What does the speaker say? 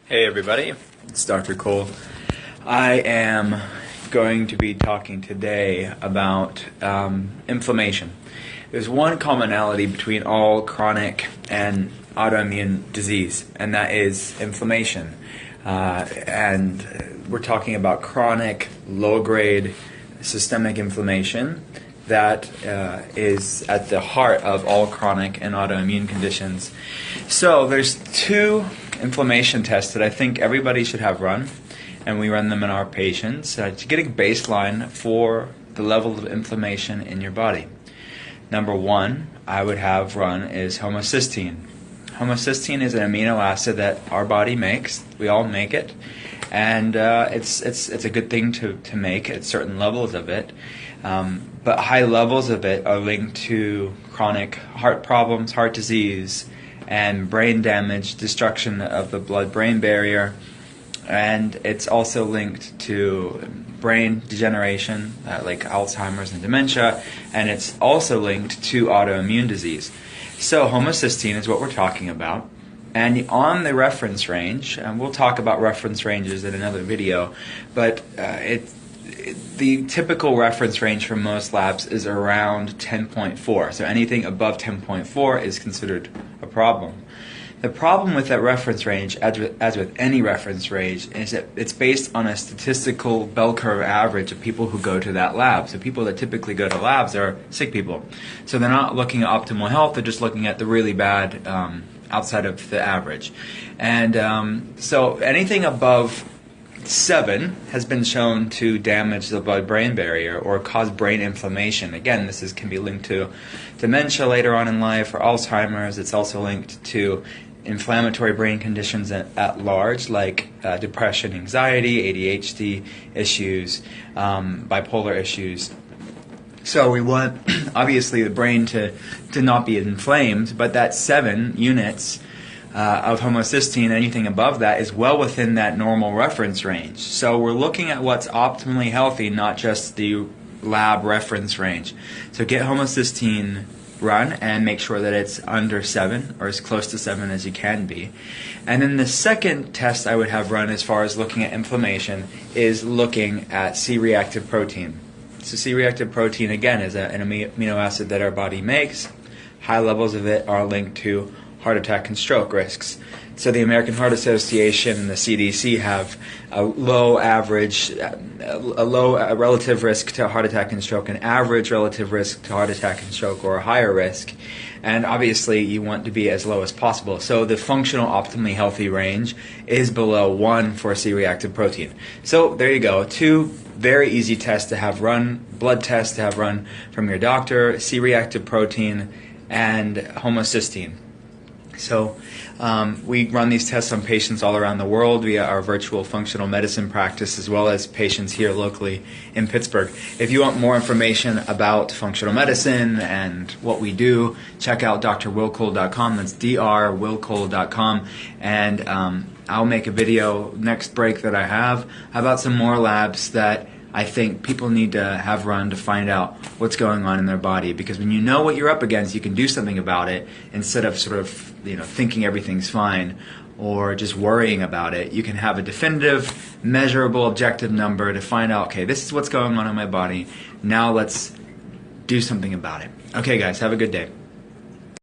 Hey everybody, it's Dr. Cole. I am going to be talking today about inflammation. There's one commonality between all chronic and autoimmune disease, and that is inflammation. And we're talking about chronic, low-grade systemic inflammation that is at the heart of all chronic and autoimmune conditions. So there's two inflammation tests that I think everybody should have run, and we run them in our patients to get a baseline for the level of inflammation in your body. Number one I would have run is homocysteine. Homocysteine is an amino acid that our body makes. We all make it, and it's a good thing to make at certain levels of it. But high levels of it are linked to chronic heart problems, heart disease, and brain damage, destruction of the blood-brain barrier, and it's also linked to brain degeneration, like Alzheimer's and dementia, and it's also linked to autoimmune disease. So homocysteine is what we're talking about, and on the reference range, and we'll talk about reference ranges in another video, but the typical reference range for most labs is around 10.4. So anything above 10.4 is considered a problem. The problem with that reference range, as with any reference range, is that it's based on a statistical bell curve average of people who go to that lab. So people that typically go to labs are sick people. So they're not looking at optimal health, they're just looking at the really bad outside of the average. And so anything above 7 has been shown to damage the blood-brain barrier or cause brain inflammation. Again, this can be linked to dementia later on in life or Alzheimer's. It's also linked to inflammatory brain conditions at large, like depression, anxiety, ADHD issues, bipolar issues. So we want, obviously, the brain to not be inflamed, but that 7 units of homocysteine, anything above that, is well within that normal reference range. So we're looking at what's optimally healthy, not just the lab reference range. So get homocysteine run and make sure that it's under 7 or as close to 7 as you can be. And then the second test I would have run as far as looking at inflammation is looking at C-reactive protein. So C-reactive protein, again, is an amino acid that our body makes. High levels of it are linked to heart attack and stroke risks. So the American Heart Association and the CDC have a low relative risk to heart attack and stroke, an average relative risk to heart attack and stroke, or a higher risk. And obviously you want to be as low as possible. So the functional optimally healthy range is below 1 for C-reactive protein. So there you go. 2 very easy tests to have run, blood tests to have run from your doctor: C-reactive protein and homocysteine. So we run these tests on patients all around the world via our virtual functional medicine practice, as well as patients here locally in Pittsburgh. If you want more information about functional medicine and what we do, check out drwillcole.com. That's drwillcole.com. And I'll make a video next break that I have about some more labs that I think people need to have run to find out what's going on in their body, because when you know what you're up against, you can do something about it instead of sort of thinking everything's fine or just worrying about it. You can have a definitive, measurable, objective number to find out, okay, this is what's going on in my body. Now let's do something about it. Okay, guys, have a good day.